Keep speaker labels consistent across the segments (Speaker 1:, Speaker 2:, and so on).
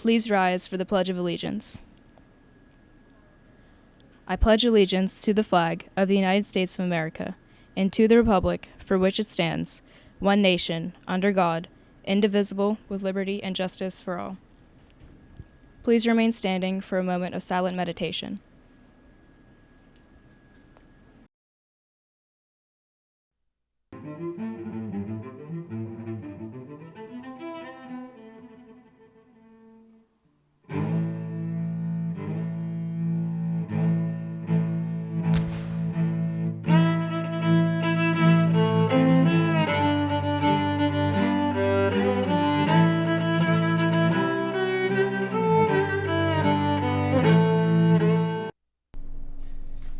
Speaker 1: Please rise for the Pledge of Allegiance. I pledge allegiance to the flag of the United States of America and to the republic for which it stands, one nation, under God, indivisible, with liberty and justice for all. Please remain standing for a moment of silent meditation.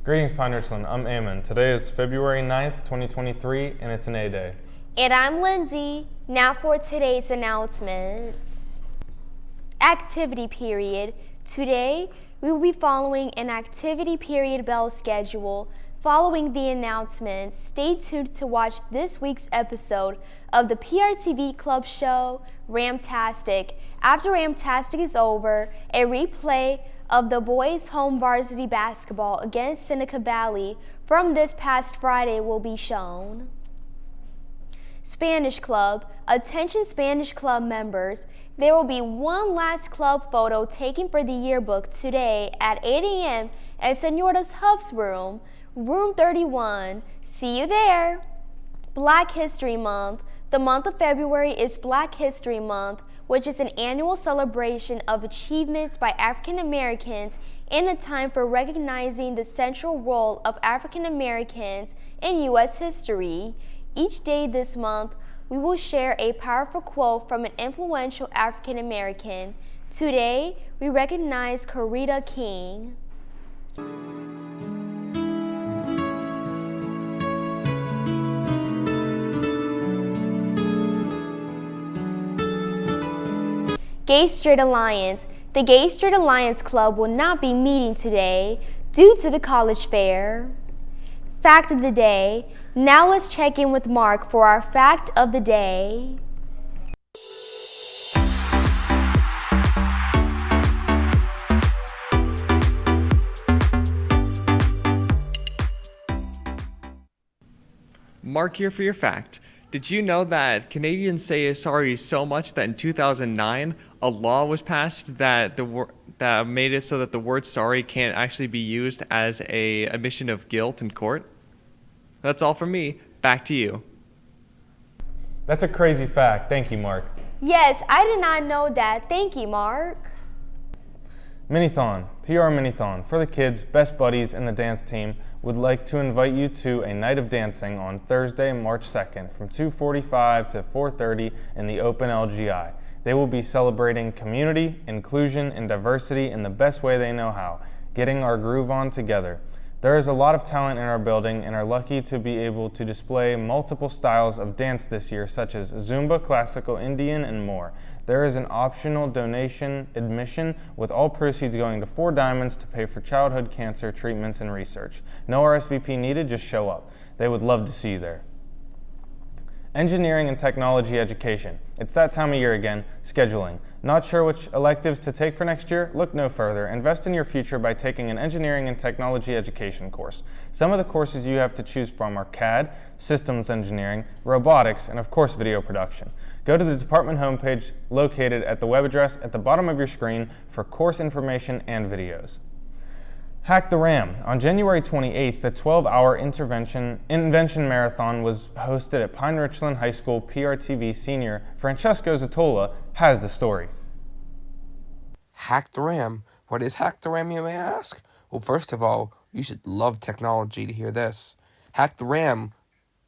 Speaker 2: Greetings, Pine-Richland. I'm Eamon. Today is February 9th, 2023, and it's an A Day.
Speaker 3: And I'm Lindsay. Now for today's announcements. Activity period. Today, we will be following an activity period bell schedule. Following the announcements, stay tuned to watch this week's episode of the PRTV Club show, Ramtastic. After Ramtastic is over, a replay of the boys' home varsity basketball against Seneca Valley from this past Friday will be shown. Spanish Club. Attention Spanish Club members, there will be one last club photo taken for the yearbook today at 8 a.m. at Senora's Huff's room, room 31. See you there. Black History Month. The month of February is Black History Month, which is an annual celebration of achievements by African Americans and a time for recognizing the central role of African Americans in U.S. history. Each day this month, we will share a powerful quote from an influential African American. Today, we recognize Coretta King. Gay Straight Alliance. The Gay Straight Alliance Club will not be meeting today due to the college fair. Fact of the day. Now let's check in with Mark for our fact of the day.
Speaker 4: Mark here for your fact. Did you know that Canadians say sorry so much that in 2009 a law was passed that that made it so that the word sorry can't actually be used as a admission of guilt in court? That's all from me. Back to you.
Speaker 2: That's a crazy fact. Thank you, Mark.
Speaker 3: Yes, I did not know that. Thank you, Mark.
Speaker 2: Minithon, PR Minithon, for the kids, best buddies, and the dance team would like to invite you to a night of dancing on Thursday, March 2nd from 2:45 to 4:30 in the open LGI. They will be celebrating community, inclusion, and diversity in the best way they know how, getting our groove on together. There is a lot of talent in our building and are lucky to be able to display multiple styles of dance this year, such as Zumba, classical Indian, and more. There is an optional donation admission, with all proceeds going to 4 Diamonds to pay for childhood cancer treatments and research. No RSVP needed, just show up. They would love to see you there. Engineering and technology education. It's that time of year again, scheduling. Not sure which electives to take for next year? Look no further. Invest in your future by taking an engineering and technology education course. Some of the courses you have to choose from are CAD, systems engineering, robotics, and of course video production. Go to the department homepage located at the web address at the bottom of your screen for course information and videos. Hack the Ram. On January 28th, the 12-hour Invention Marathon was hosted at Pine-Richland High School. PRTV senior Francesco Zatola has the story.
Speaker 5: Hack the Ram. What is Hack the Ram, you may ask? Well, first of all, you should love technology to hear this. Hack the Ram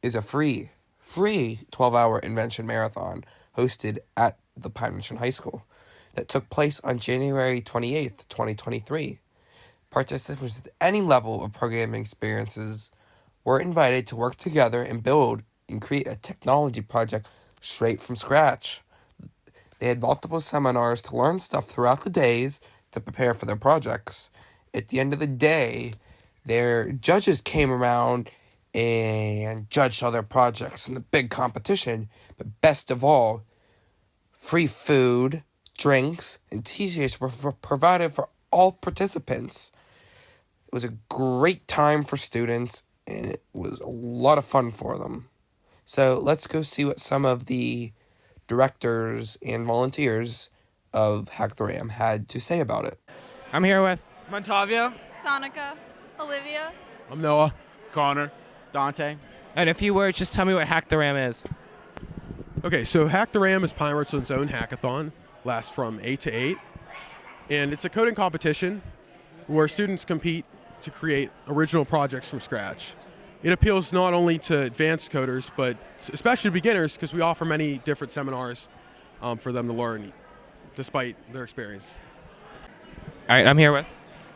Speaker 5: is a free 12-hour Invention Marathon hosted at the Pine-Richland High School that took place on January 28th, 2023. Participants with any level of programming experiences were invited to work together and build and create a technology project straight from scratch. They had multiple seminars to learn stuff throughout the days to prepare for their projects. At the end of the day, their judges came around and judged all their projects in the big competition. But best of all, free food, drinks, and t-shirts were provided for all participants. It was a great time for students, and it was a lot of fun for them. So let's go see what some of the directors and volunteers of Hack the Ram had to say about it.
Speaker 6: I'm here with
Speaker 7: Montavia.
Speaker 8: Sonica. Olivia.
Speaker 7: I'm Noah.
Speaker 9: Connor.
Speaker 6: Dante. And a few words, just tell me what Hack the Ram is.
Speaker 9: Okay, so Hack the Ram is Pine-Richland's own hackathon. Lasts from 8 to 8. And it's a coding competition where students compete to create original projects from scratch. It appeals not only to advanced coders, but especially beginners, because we offer many different seminars for them to learn despite their experience.
Speaker 6: All right, I'm here with.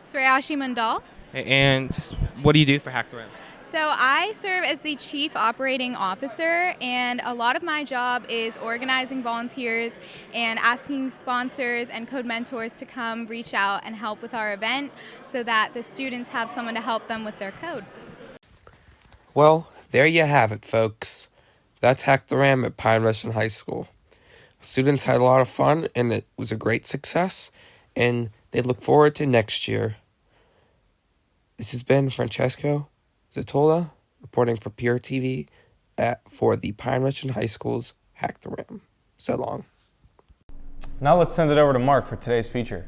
Speaker 8: Srayashi Mandal.
Speaker 6: And what do you do for Hack the Ram?
Speaker 8: So I serve as the Chief Operating Officer, and a lot of my job is organizing volunteers and asking sponsors and code mentors to come reach out and help with our event so that the students have someone to help them with their code.
Speaker 5: Well, there you have it, folks. That's Hack the Ram at Pine-Richland High School. Students had a lot of fun, and it was a great success, and they look forward to next year. This has been Francesco Zatola reporting for PRTV for the Pine-Richland High School's Hack the Ram. So long.
Speaker 2: Now let's send it over to Mark for today's feature.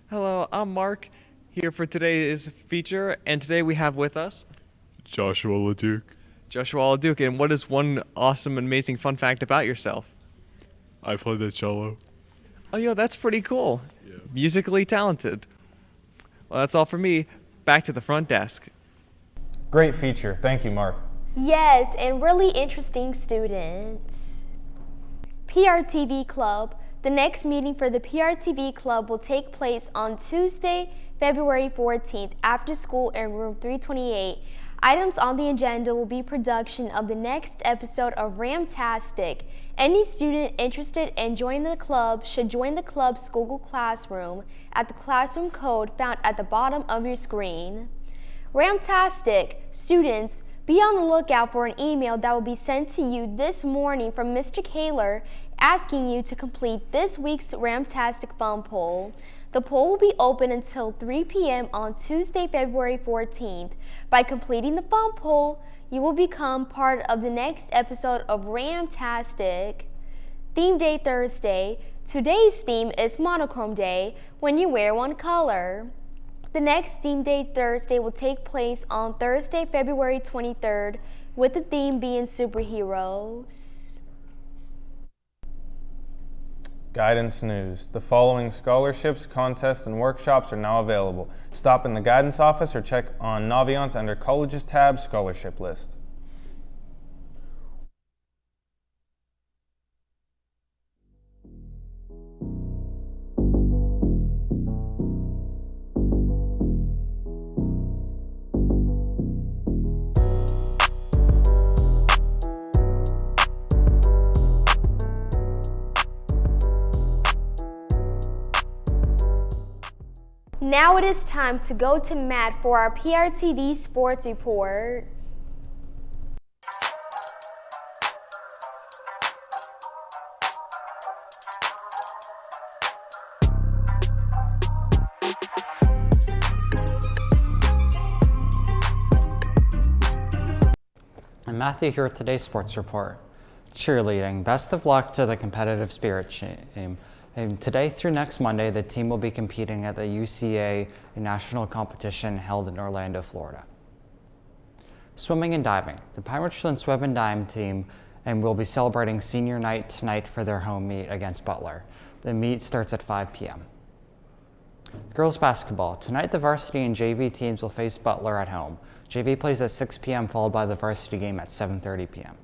Speaker 4: Hello, I'm Mark, here for today's feature, and today we have with us
Speaker 10: Joshua LeDuc.
Speaker 4: Joshua LeDuc. And what is one awesome, amazing fun fact about yourself?
Speaker 10: I play the cello.
Speaker 4: Oh, yo, that's pretty cool.
Speaker 10: Yeah.
Speaker 4: Musically talented. Well, that's all for me. Back to the front desk.
Speaker 2: Great feature. Thank you, Mark.
Speaker 3: Yes, and really interesting students. PRTV Club. The next meeting for the PRTV Club will take place on Tuesday, February 14th, after school in room 328. Items on the agenda will be production of the next episode of Ramtastic. Any student interested in joining the club should join the club's Google Classroom at the classroom code found at the bottom of your screen. Ramtastic students, be on the lookout for an email that will be sent to you this morning from Mr. Kaler asking you to complete this week's Ramtastic Fun Poll. The poll will be open until 3 p.m. on Tuesday, February 14th. By completing the fun poll, you will become part of the next episode of Ramtastic. Theme Day Thursday. Today's theme is Monochrome Day, when you wear one color. The next Theme Day Thursday will take place on Thursday, February 23rd, with the theme being superheroes.
Speaker 2: Guidance news. The following scholarships, contests, and workshops are now available. Stop in the guidance office or check on Naviance under Colleges tab Scholarship List.
Speaker 3: Now it is time to go to Matt for our PRTV Sports Report.
Speaker 11: I'm Matthew here with today's sports report. Cheerleading. Best of luck to the competitive spirit team. And today through next Monday, the team will be competing at the UCA national competition held in Orlando, Florida. Swimming and diving. The Pine-Richland Swim and Dive team and will be celebrating senior night tonight for their home meet against Butler. The meet starts at 5 p.m. Girls basketball. Tonight the varsity and JV teams will face Butler at home. JV plays at 6 p.m. followed by the varsity game at 7:30 p.m.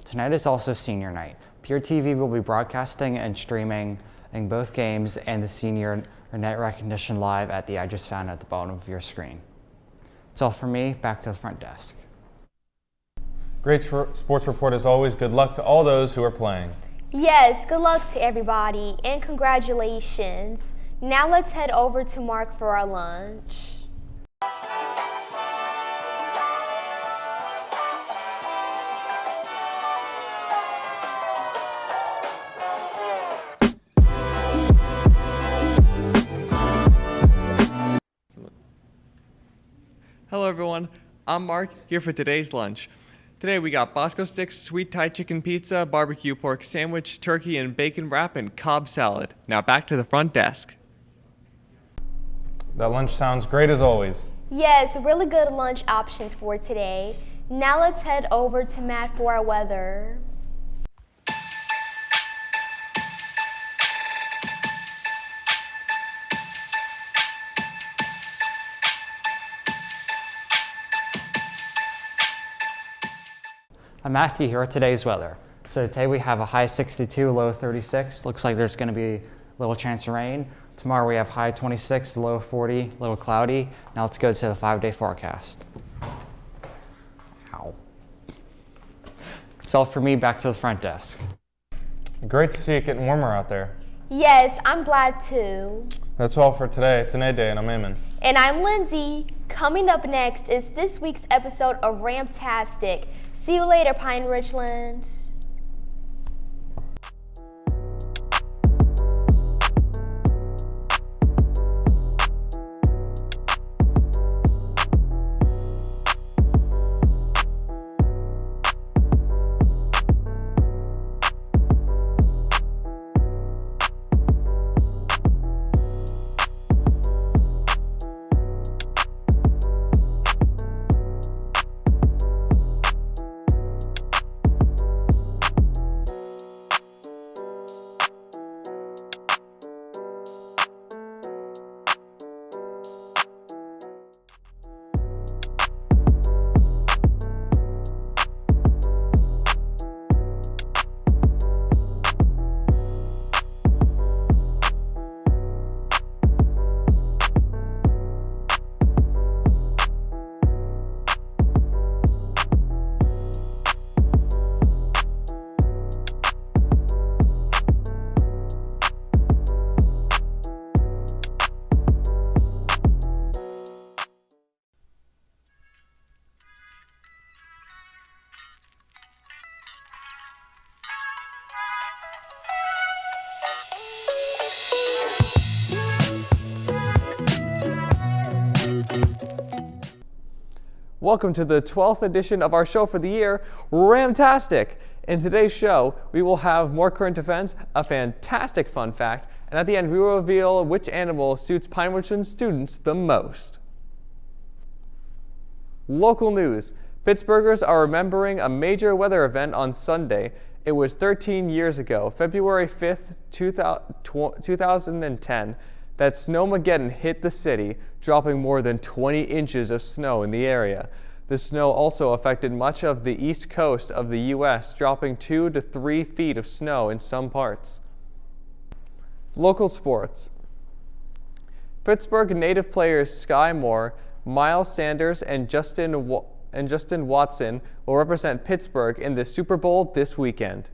Speaker 11: Tonight is also senior night. PRTV will be broadcasting and streaming in both games and the senior net recognition live at the address found at the bottom of your screen. That's all for me. Back to the front desk.
Speaker 2: Great sports report as always. Good luck to all those who are playing.
Speaker 3: Yes, good luck to everybody and congratulations. Now let's head over to Mark for our lunch.
Speaker 4: Hello everyone, I'm Mark, here for today's lunch. Today we got Bosco Sticks, sweet Thai chicken pizza, barbecue pork sandwich, turkey and bacon wrap, and Cobb salad. Now back to the front desk.
Speaker 2: That lunch sounds great as always.
Speaker 3: Yes, really good lunch options for today. Now let's head over to Matt for our weather.
Speaker 11: I'm Matthew here with today's weather. So today we have a high 62, low 36. Looks like there's going to be a little chance of rain. Tomorrow we have high 26, low 40, a little cloudy. Now let's go to the 5-day forecast. Ow. That's all for me. Back to the front desk.
Speaker 2: Great to see it getting warmer out there.
Speaker 3: Yes, I'm glad too.
Speaker 2: That's all for today. It's Nede and I'm Eamon.
Speaker 3: And I'm Lindsay. Coming up next is this week's episode of Ramtastic. See you later, Pine-Richland.
Speaker 4: Welcome to the 12th edition of our show for the year, Ramtastic. In today's show, we will have more current events, a fantastic fun fact, and at the end we will reveal which animal suits Pine-Richland students the most. Local news. Pittsburghers are remembering a major weather event on Sunday. It was 13 years ago, February 5th, 2010, that Snowmageddon hit the city, dropping more than 20 inches of snow in the area. The snow also affected much of the east coast of the U.S., dropping 2 to 3 feet of snow in some parts. Local sports. Pittsburgh native players Sky Moore, Miles Sanders, and Justin Watson will represent Pittsburgh in the Super Bowl this weekend.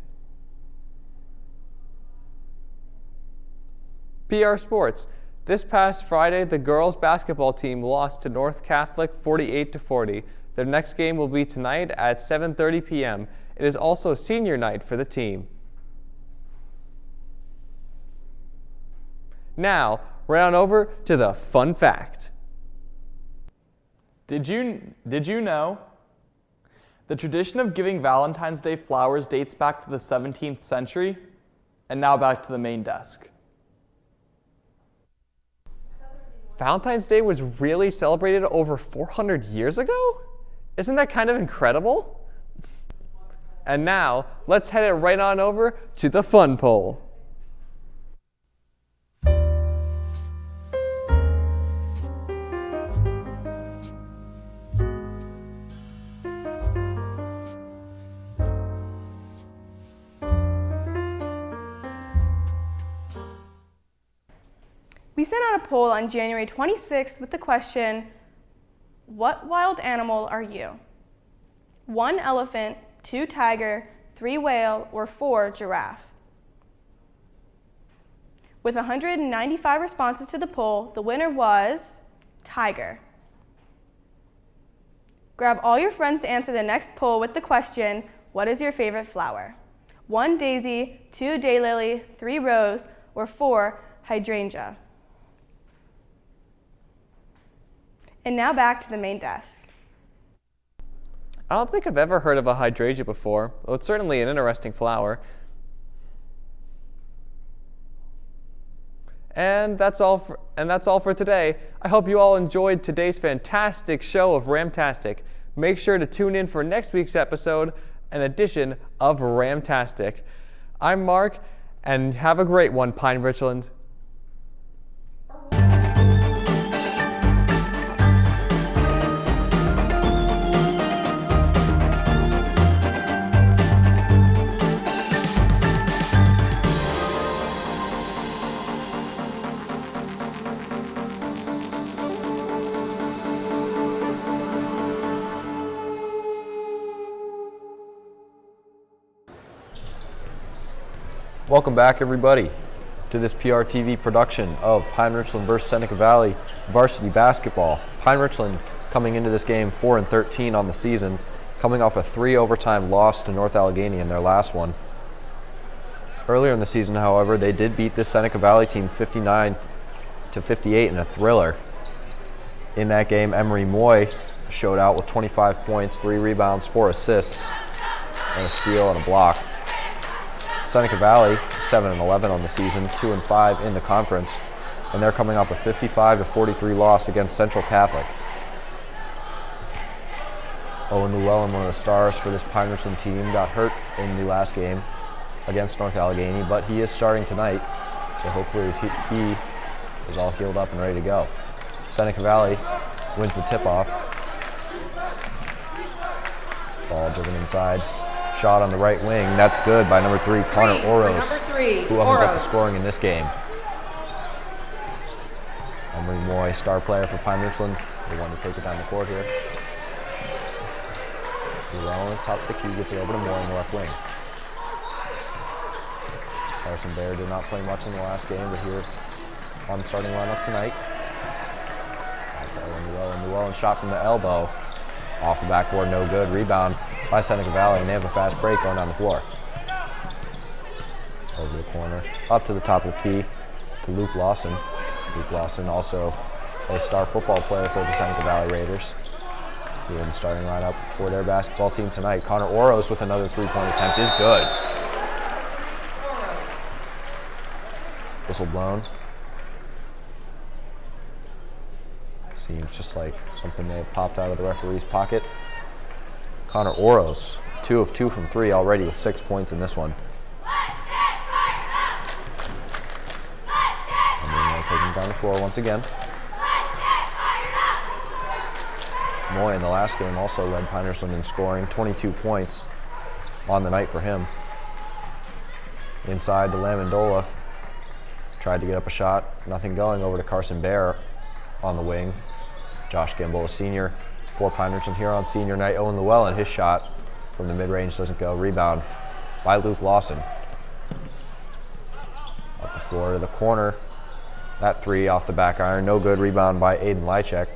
Speaker 4: PR Sports. This past Friday, the girls basketball team lost to North Catholic 48-40. Their next game will be tonight at 7:30 p.m. It is also senior night for the team. Now, right on over to the fun fact.
Speaker 7: Did you know? The tradition of giving Valentine's Day flowers dates back to the 17th century, and now back to the main desk.
Speaker 4: Valentine's Day was really celebrated over 400 years ago? Isn't that kind of incredible? And now, let's head it right on over to the fun poll.
Speaker 12: We sent out a poll on January 26th with the question, what wild animal are you? 1 elephant, 2 tiger, 3 whale, or 4 giraffe? With 195 responses to the poll, the winner was tiger. Grab all your friends to answer the next poll with the question, what is your favorite flower? 1 daisy, 2 daylily, 3 rose, or 4 hydrangea. And now back to the main desk.
Speaker 13: I don't think I've ever heard of a hydrangea before. Well, it's certainly an interesting flower. And that's all for today. I hope you all enjoyed today's fantastic show of Ramtastic. Make sure to tune in for next week's episode, an edition of Ramtastic. I'm Mark, and have a great one, Pine-Richland.
Speaker 14: Welcome back, everybody, to this PRTV production of Pine-Richland versus Seneca Valley varsity basketball. Pine-Richland coming into this game 4-13 on the season, coming off a 3 overtime loss to North Allegheny in their last one. Earlier in the season, however, they did beat this Seneca Valley team 59-58 in a thriller. In that game, Emery Moy showed out with 25 points, 3 rebounds, 4 assists, and a steal and a block. Seneca Valley, 7-11 on the season, 2-5 in the conference, and they're coming off a 55-43 loss against Central Catholic. Owen Llewellyn, one of the stars for this Pine-Richland team, got hurt in the last game against North Allegheny, but he is starting tonight, so hopefully he is all healed up and ready to go. Seneca Valley wins the tip-off. Ball driven inside. Shot on the right wing. That's good by number 3, Connor Oros, who opens up the scoring in this game. Emery Moy, star player for Pine-Richland. They want to take it down the court here. Llewellyn, top of the key, gets it over to Moy in the left wing. Carson Bear did not play much in the last game, but here on the starting lineup tonight. Back to Owen Llewellyn shot from the elbow. Off the backboard, no good. Rebound by Seneca Valley, and they have a fast break going down the floor. Over the corner, up to the top of the key to Luke Lawson. Luke Lawson, also a star football player for the Seneca Valley Raiders. Here in the starting lineup for their basketball team tonight. Connor Oros with another 3-point attempt is good. Whistle blown. Seems just like something may have popped out of the referee's pocket. Connor Oros, 2 of 2 from 3 already with 6 points in this one. And then taking down the floor once again. Moy in the last game also led Pine-Richland in scoring, 22 points on the night for him. Inside to Lamandola. Tried to get up a shot, nothing going. Over to Carson Bear on the wing. Josh Gimble, a senior for Pine-Richland here on senior night. Owen Llewellyn, his shot from the mid-range doesn't go. Rebound by Luke Lawson. Up the floor to the corner. That 3 off the back iron, no good. Rebound by Aiden Lychek.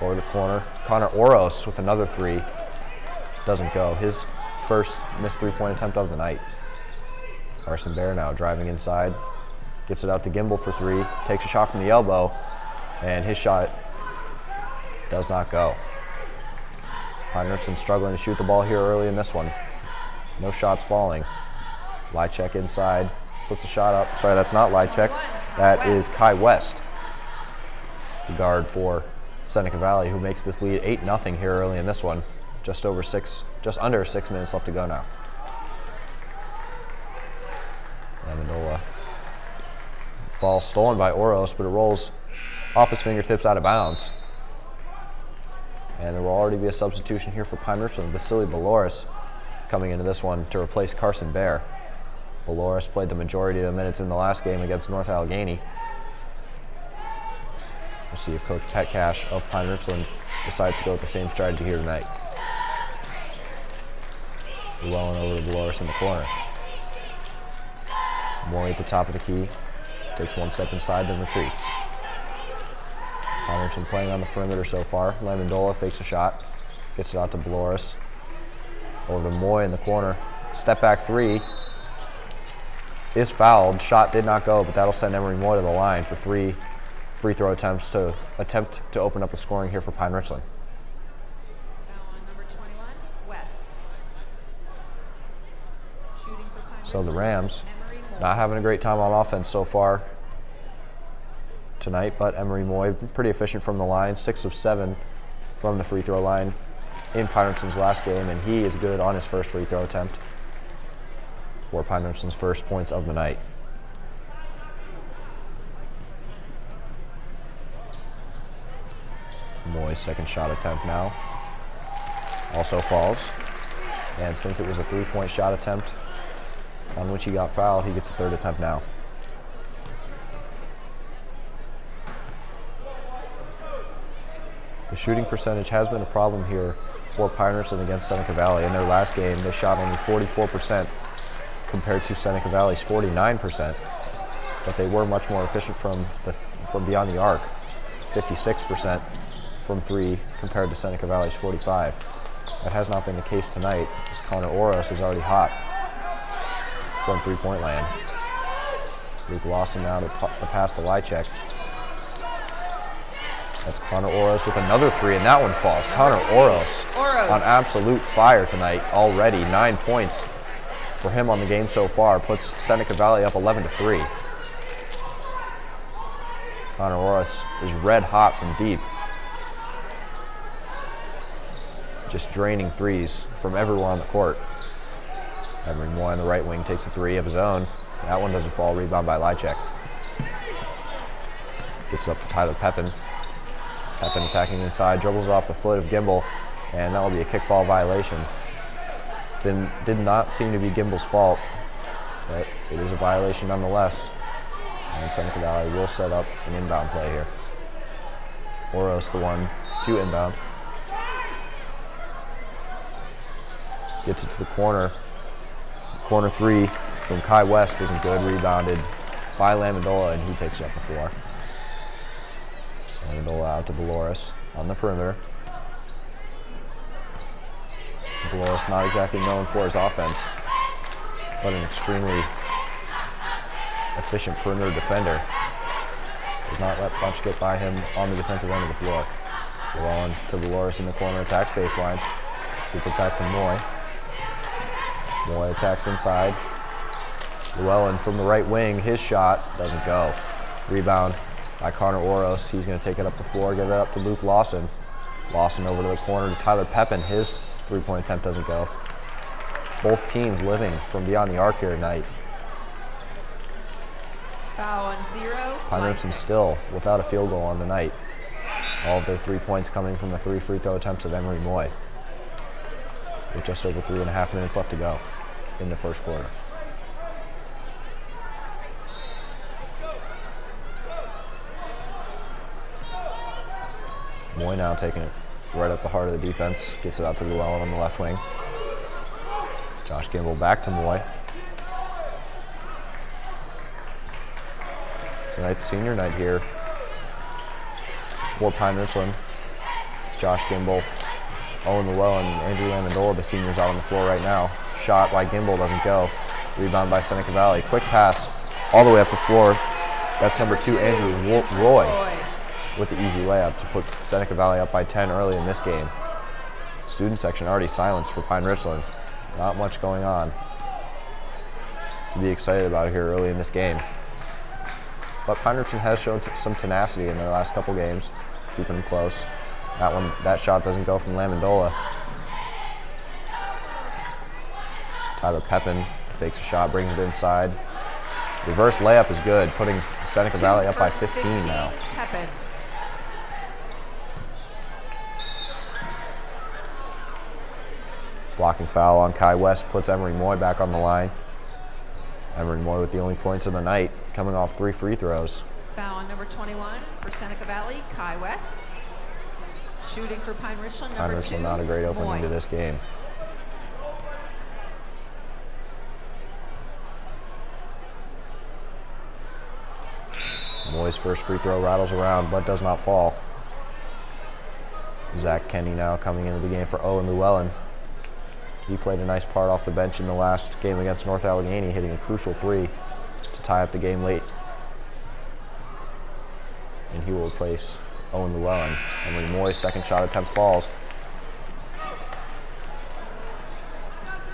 Speaker 14: Over the corner. Connor Oros with another 3. Doesn't go. His first missed 3-point attempt of the night. Carson Bear now driving inside. Gets it out to Gimble for 3. Takes a shot from the elbow. And his shot does not go. Pine-Richland struggling to shoot the ball here early in this one. No shots falling. Lychek inside, puts the shot up. Sorry, that's not Lychek. That is Kai West, the guard for Seneca Valley, who makes this lead 8-0 here early in this one. Just under 6 minutes left to go now. Lamandola. Ball stolen by Oros, but it rolls off his fingertips out of bounds. And there will already be a substitution here for Pine-Richland. Vasily Baloris coming into this one to replace Carson Bear. Baloris played the majority of the minutes in the last game against North Allegheny. We'll see if Coach Petcash of Pine-Richland decides to go with the same strategy here tonight. Llewellyn over to Dolores in the corner. Moy at the top of the key. Takes one step inside, then retreats. Pine-Richland playing on the perimeter so far. Lamandola fakes a shot. Gets it out to Dolores. Over to Moy in the corner. Step back three. Is fouled. Shot did not go, but that'll send Emory Moy to the line for 3 free throw attempts to attempt to open up the scoring here for Pine-Richland. So the Rams not having a great time on offense so far tonight, but Emory Moy pretty efficient from the line, 6 of 7 from the free throw line in Pine-Richland's last game, and he is good on his first free throw attempt for Pine-Richland's first points of the night. Moy's second shot attempt now also falls, and since it was a 3-point shot attempt on which he got fouled, he gets a third attempt now. The shooting percentage has been a problem here for Pine-Richland against Seneca Valley. In their last game, they shot only 44% compared to Seneca Valley's 49%, but they were much more efficient from beyond the arc, 56% from 3 compared to Seneca Valley's 45%. That has not been the case tonight, as Connor Oros is already hot from 3-point land. Luke Lawson now to pass to Lychek. That's Connor Oros with another 3, and that one falls. Connor Oros on absolute fire tonight already. 9 points for him on the game so far. Puts Seneca Valley up 11-3. Connor Oros is red hot from deep. Just draining threes from everywhere on the court. Emory Moy on the right wing takes a 3 of his own. That one doesn't fall. Rebound by Lychek. Gets it up to Tyler Pepin. Pepin attacking inside, dribbles off the foot of Gimbel, and that will be a kickball violation. Did not seem to be Gimbel's fault, but it is a violation nonetheless. And Seneca Valley will set up an inbound play here. Oros the one to inbound. Gets it to the corner. Corner 3 from Kai West isn't good. Rebounded by Lamandola, and he takes it up the floor. Lamandola out to Dolores on the perimeter. Dolores not exactly known for his offense, but an extremely efficient perimeter defender. Does not let much get by him on the defensive end of the floor. Llewellyn to Dolores in the corner, attacks baseline. Gets it back to Moy. Moy attacks inside. Llewellyn from the right wing, his shot doesn't go. Rebound by Connor Oros. He's going to take it up the floor, get it up to Luke Lawson. Lawson over to the corner to Tyler Pepin. His 3-point attempt doesn't go. Both teams living from beyond the arc here tonight.
Speaker 15: Foul on 0.
Speaker 14: Pine-Richland still without a field goal on the night. All of their 3 points coming from the 3 free throw attempts of Emory Moy. With just over 3.5 minutes left to go in the first quarter. Moy now taking it right up the heart of the defense. Gets it out to Llewellyn on the left wing. Josh Gimbel back to Moy. Tonight's senior night here for Pine-Richland. Josh Gimbel, Owen Llewellyn, and Andrew Lamandola, the seniors out on the floor right now. Shot by Gimbel doesn't go. Rebound by Seneca Valley. Quick pass all the way up the floor. That's number 2, Andrew Roy, with the easy layup to put Seneca Valley up by 10 early in this game. Student section already silenced for Pine-Richland. Not much going on to be excited about here early in this game. But Pine-Richland has shown some tenacity in their last couple games, keeping them close. That shot doesn't go from Lamandola. Tyler Pepin fakes a shot, brings it inside. Reverse layup is good, putting Seneca Valley up by 15 now.
Speaker 15: Pepin.
Speaker 14: Blocking foul on Kai West puts Emory Moy back on the line. Emory Moy with the only points of the night, coming off 3 free throws.
Speaker 15: foul on number 21 for Seneca Valley, Kai West. Shooting for Pine-Richland, number 2,
Speaker 14: Pine-Richland not a great opening
Speaker 15: Moy.
Speaker 14: to this game. Moy's first free throw rattles around, but does not fall. Zach Kenny now coming into the game for Owen Llewellyn. He played a nice part off the bench in the last game against North Allegheny, hitting a crucial 3 to tie up the game late. And he will replace Owen Llewellyn. Emery Moy's second shot attempt falls.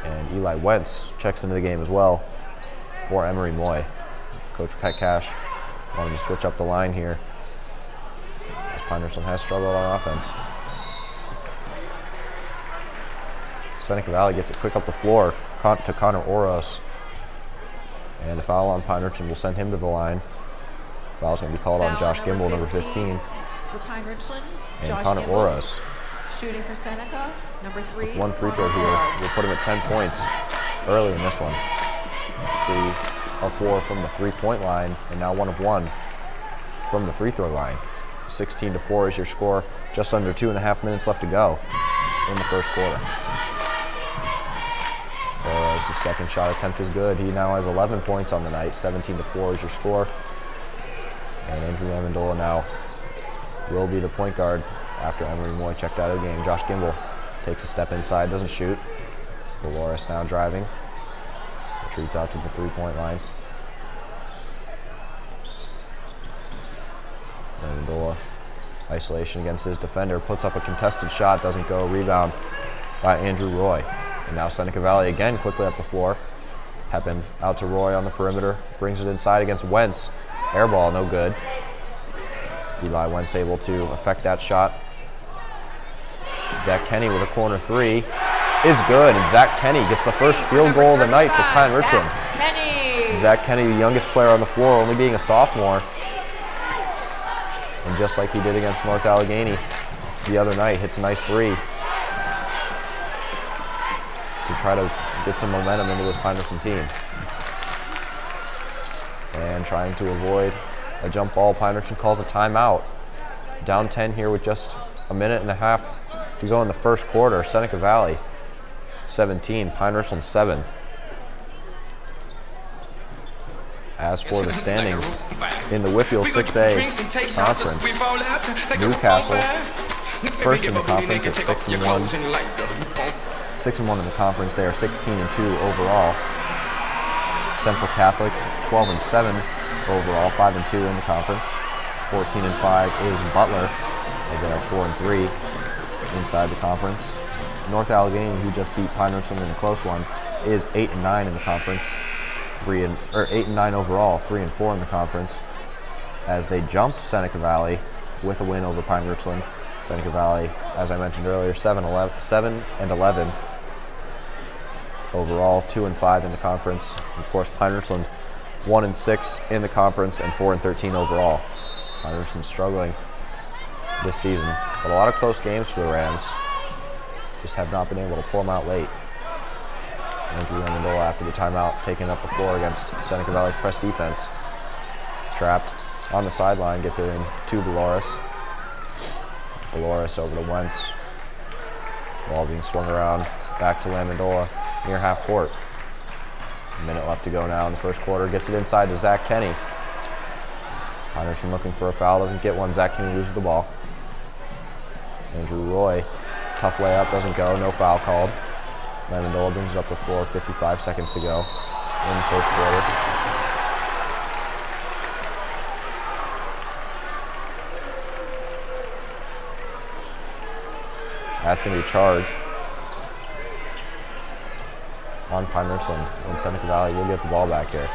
Speaker 14: And Eli Wentz checks into the game as well for Emery Moy. Coach Petcash wanted to switch up the line here, as Pine-Richland has struggled on offense. Seneca Valley gets it quick up the floor to Connor Oros. And a foul on Pine-Richland will send him to the line. Foul's going to be called on Josh Gimble, number 15.
Speaker 15: For Pine-Richland,
Speaker 14: And
Speaker 15: Josh
Speaker 14: Connor
Speaker 15: Gimble.
Speaker 14: Oros.
Speaker 15: Shooting for Seneca, number 3.
Speaker 14: With one free throw
Speaker 15: Connor
Speaker 14: here
Speaker 15: Oros.
Speaker 14: will put him at 10 points early in this one. 3 of 4 from the three-point line, and now 1 of 1 from the free throw line. 16-4 is your score. Just under 2.5 minutes left to go in the first quarter. Oros' second shot attempt is good. He now has 11 points on the night. 17-4 is your score. And Andrew Amendola now will be the point guard after Emery Moy checked out of the game. Josh Gimble takes a step inside, doesn't shoot. Dolores now driving. Retreats out to the three-point line. Amendola, isolation against his defender, puts up a contested shot, doesn't go. Rebound by Andrew Roy. And now Seneca Valley again quickly up the floor. Heppen out to Roy on the perimeter, brings it inside against Wentz. Air ball, no good. Eli Wentz able to affect that shot. Zach Kenny with a corner 3 is good, and Zach Kenny gets the first field goal of the night for Pine-Richland. Zach Kenny, the youngest player on the floor, only being a sophomore. And just like he did against North Allegheny the other night, hits a nice 3 to try to get some momentum into this Pine-Richland team. And trying to avoid a jump ball, Pine-Richland calls a timeout. Down 10 here with just a minute and a half to go in the first quarter. Seneca Valley 17, Pine-Richland 7. As for the standings in the Whitfield 6A conference, Newcastle first in the conference at 6-1. 6-1 in the conference. They are 16-2 overall. Central Catholic 12-7 overall, 5-2 in the conference. 14-5 is Butler, as they are 4-3 inside the conference. North Allegheny, who just beat Pine-Richland in a close one, is 8-9 in the conference. 8-9 overall, 3-4 in the conference, as they jumped Seneca Valley with a win over Pine-Richland. Seneca Valley, as I mentioned earlier, 7-11 overall, 2-5 in the conference. Of course, Pine-Richland 1-6 in the conference and 4-13 overall. Pine-Richland struggling this season, but a lot of close games for the Rams. Just have not been able to pull them out late. Andrew Amendola, after the timeout, taking up the floor against Seneca Valley's press defense. Trapped on the sideline, gets it in to Dolores. Dolores over to Wentz. Ball being swung around, back to Amendola near half court. A minute left to go now in the first quarter. Gets it inside to Zach Kenny. Pine-Richland looking for a foul, doesn't get one. Zach Kenny loses the ball. Andrew Roy, tough layup, doesn't go, no foul called. Amendola brings it up the floor, 55 seconds to go in the first quarter. That's going to be a charge on Pine-Richland, and Seneca Valley will get the ball back here.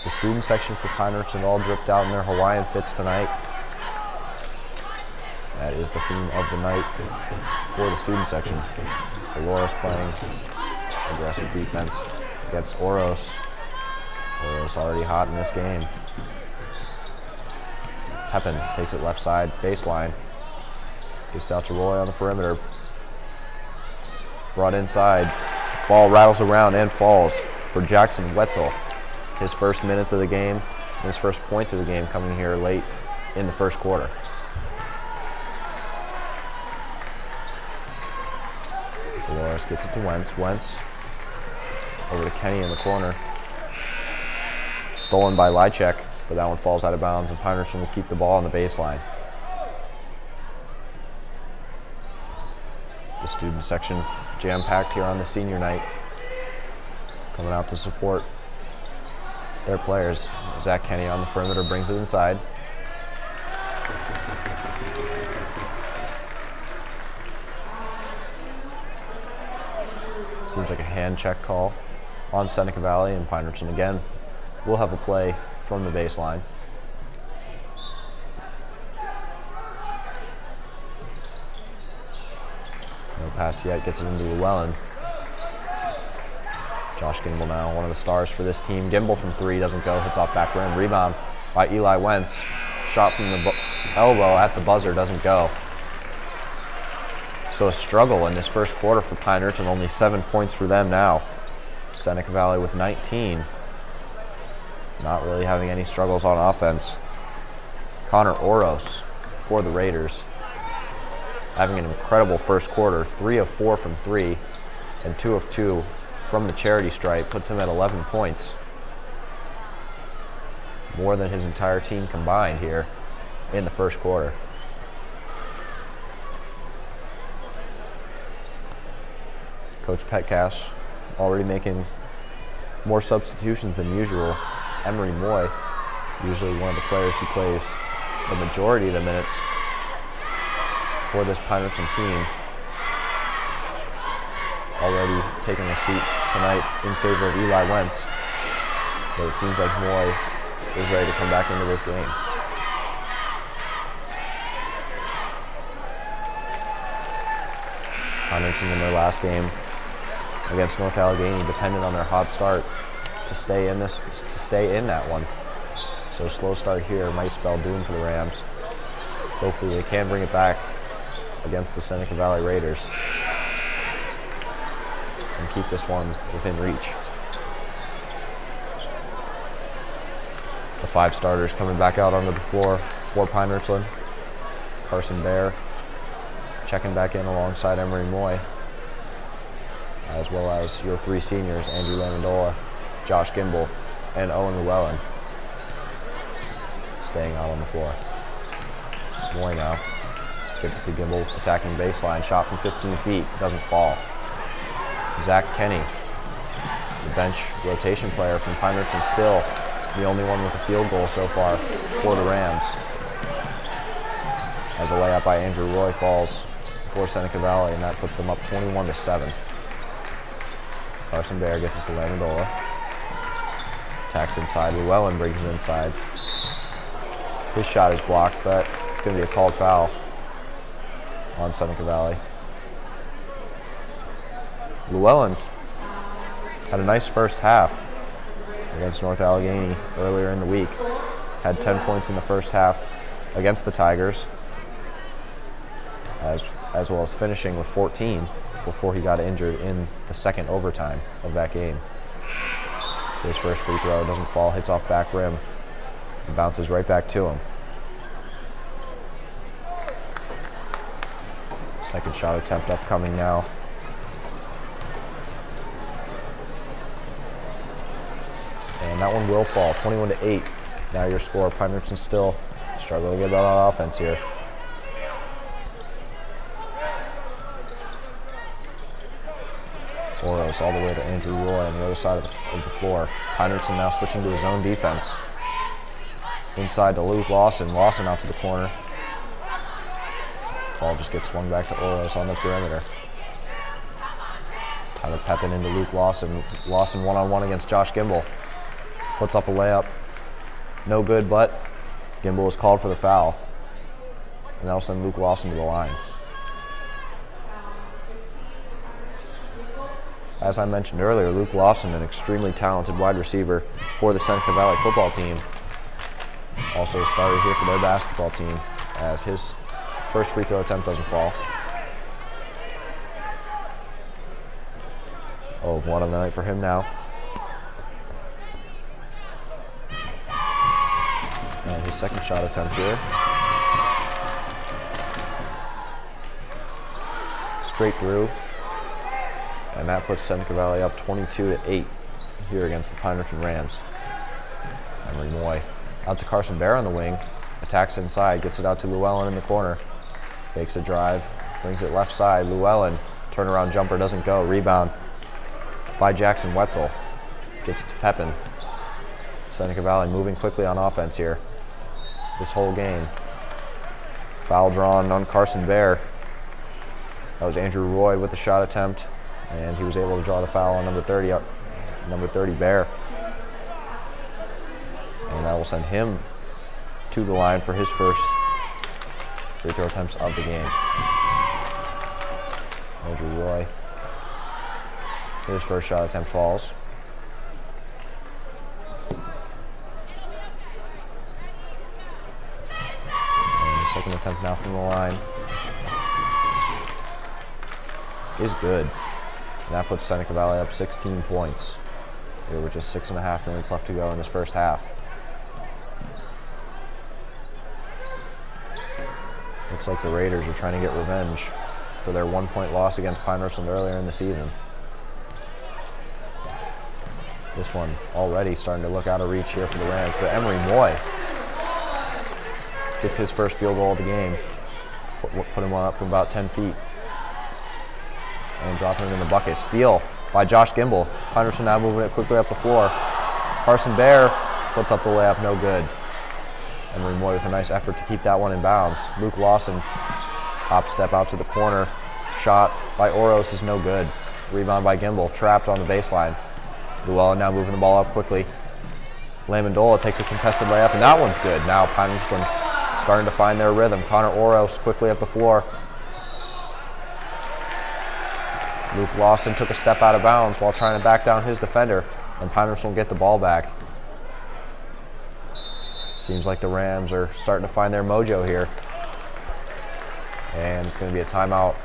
Speaker 14: The student section for Pine-Richland all dripped out in their Hawaiian fits tonight. That is the theme of the night for the student section. Dolores playing aggressive defense against Oros. Oros already hot in this game. Heppen takes it left side, baseline. Gives out to Roy on the perimeter. Brought inside Ball rattles around and falls for Jackson Wetzel. His first minutes of the game, and his first points of the game coming here late in the first quarter. Dolores gets it to Wentz. Wentz over to Kenny in the corner. Stolen by Lychek, but that one falls out of bounds, and Pine-Richland will keep the ball on the baseline. The student section jam-packed here on the senior night, coming out to support their players. Zach Kenny on the perimeter brings it inside. Seems like a hand check call on Seneca Valley, and Pine-Richland again will have a play from the baseline. No pass yet, gets it into Llewellyn. Josh Gimbel now, one of the stars for this team. Gimbel from three, doesn't go, hits off back rim. Rebound by Eli Wentz. Shot from the elbow at the buzzer, doesn't go. So a struggle in this first quarter for Pine-Richland, only 7 points for them now. Seneca Valley with 19. Not really having any struggles on offense. Connor Oros for the Raiders, having an incredible first quarter. 3 of 4 from three and 2 of 2 from the charity stripe, puts him at 11 points. More than his entire team combined here in the first quarter. Coach Petcash already making more substitutions than usual. Emery Moy, usually one of the players who plays the majority of the minutes for this Pine-Richland team, already taking a seat tonight in favor of Eli Wentz. But it seems like Moy is ready to come back into this game. Pine-Richland in their last game against North Allegheny depended on their hot start to stay in that one. So a slow start here might spell doom for the Rams. Hopefully they can bring it back against the Seneca Valley Raiders and keep this one within reach. The 5 starters coming back out onto the floor for Pine-Richland. Carson Bear checking back in alongside Emery Moy, as well as your 3 seniors, Andrew Lamandola, Josh Gimbel, and Owen Llewellyn, staying out on the floor. Moy now gets it to Gimbel, attacking baseline, shot from 15 feet, doesn't fall. Zach Kenny, the bench rotation player from Pine-Richland, still the only one with a field goal so far for the Rams, as a layup by Andrew Roy falls for Seneca Valley, and that puts them up 21-7. Carson Bear gets it to Lamandola. Attacks inside. Llewellyn brings it inside. His shot is blocked, but it's going to be a called foul on Seneca Valley. Llewellyn had a nice first half against North Allegheny earlier in the week. Had 10 points in the first half against the Tigers, as well as finishing with 14 before he got injured in the second overtime of that game. His first free throw doesn't fall, hits off back rim, and bounces right back to him. Second shot attempt upcoming now. And that one will fall, 21-8. Now your score. Pine-Richland still struggling a bit on offense here. Oros all the way to Andrew Roy on the other side of the floor. Pine-Richland now switching to his own defense. Inside to Luke Lawson. Lawson out to the corner. Ball just gets swung back to Oros on the perimeter. Tyler Pepin into Luke Lawson. Lawson one-on-one against Josh Gimbel. Puts up a layup. No good, but Gimbel is called for the foul. And that'll send Luke Lawson to the line. As I mentioned earlier, Luke Lawson, an extremely talented wide receiver for the Seneca Valley football team. Also started here for their basketball team, as his first free throw attempt doesn't fall. Oh, 1 on the night for him now. And his second shot attempt here. Straight through. And that puts Seneca Valley up 22-8 here against the Pine-Richland Rams. Emery Moy out to Carson Bear on the wing. Attacks inside, gets it out to Llewellyn in the corner. Fakes a drive, brings it left side. Llewellyn, turnaround jumper doesn't go. Rebound by Jackson Wetzel. Gets it to Pepin. Seneca Valley moving quickly on offense here this whole game. Foul drawn on Carson Bear. That was Andrew Roy with the shot attempt, and he was able to draw the foul on number 30 Bear. And that will send him to the line for his first free throw attempts of the game. Andrew Roy, his first shot attempt falls. And the second attempt now from the line is good. And that puts Seneca Valley up 16 points. Here with just 6.5 minutes left to go in this first half. Looks like the Raiders are trying to get revenge for their 1-point loss against Pine-Richland earlier in the season. This one already starting to look out of reach here for the Rams, but Emery Moy gets his first field goal of the game. Put him up from about 10 feet. And dropping it in the bucket. Steal by Josh Gimble. Pine-Richland now moving it quickly up the floor. Carson Bear puts up the layup, no good. Emery Moy with a nice effort to keep that one in bounds. Luke Lawson, hop step out to the corner. Shot by Oros is no good. Rebound by Gimble, trapped on the baseline. Llewellyn now moving the ball up quickly. Lamondola takes a contested layup, and that one's good. Now Pine-Richland starting to find their rhythm. Connor Oros quickly up the floor. Luke Lawson took a step out of bounds while trying to back down his defender, and Pine-Richland will get the ball back. Seems like the Rams are starting to find their mojo here. And it's going to be a timeout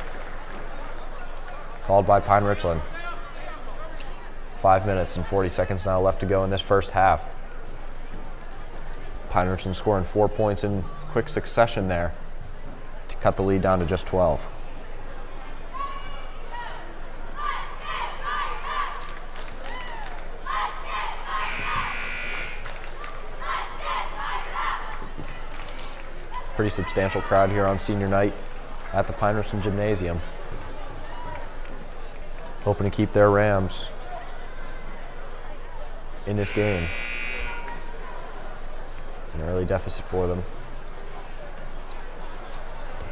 Speaker 14: called by Pine-Richland. 5 minutes and 40 seconds now left to go in this first half. Pine-Richland scoring 4 points in quick succession there to cut the lead down to just 12. Pretty substantial crowd here on senior night at the Pine-Richland Gymnasium. Hoping to keep their Rams in this game. An early deficit for them.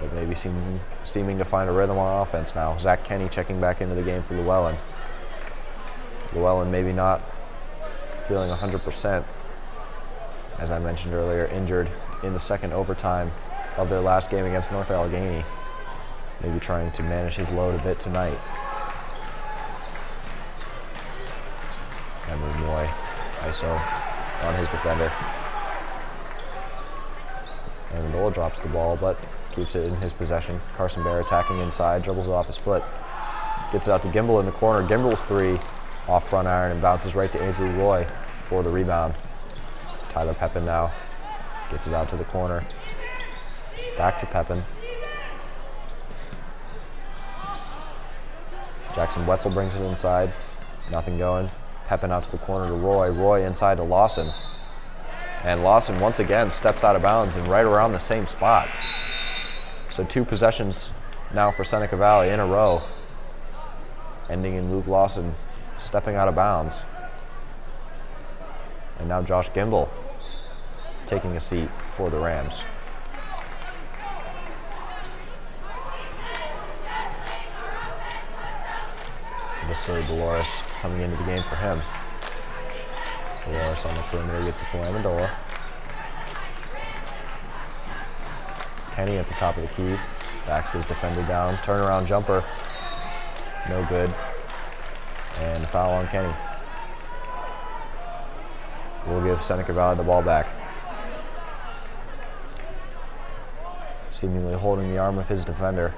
Speaker 14: But maybe seeming to find a rhythm on offense now. Zach Kenny checking back into the game for Llewellyn. Llewellyn maybe not feeling 100%. As I mentioned earlier, injured in the second overtime of their last game against North Allegheny. Maybe trying to manage his load a bit tonight. Emery Moy, ISO on his defender. Amendola drops the ball, but keeps it in his possession. Carson Bear attacking inside, dribbles it off his foot. Gets it out to Gimble in the corner. Gimble's three off front iron and bounces right to Andrew Roy for the rebound. Tyler Pepin now gets it out to the corner. Back to Pepin. Jackson Wetzel brings it inside. Nothing going. Pepin out to the corner to Roy. Roy inside to Lawson. And Lawson once again steps out of bounds and right around the same spot. So 2 possessions now for Seneca Valley in a row. Ending in Luke Lawson stepping out of bounds. And now Josh Gimble taking a seat for the Rams. Vasily Dolores coming into the game for him. Dolores on the perimeter gets it to Amendola. Kenny at the top of the key. Backs his defender down. Turnaround jumper. No good. And foul on Kenny. We'll give Seneca Valley the ball back. Seemingly holding the arm of his defender.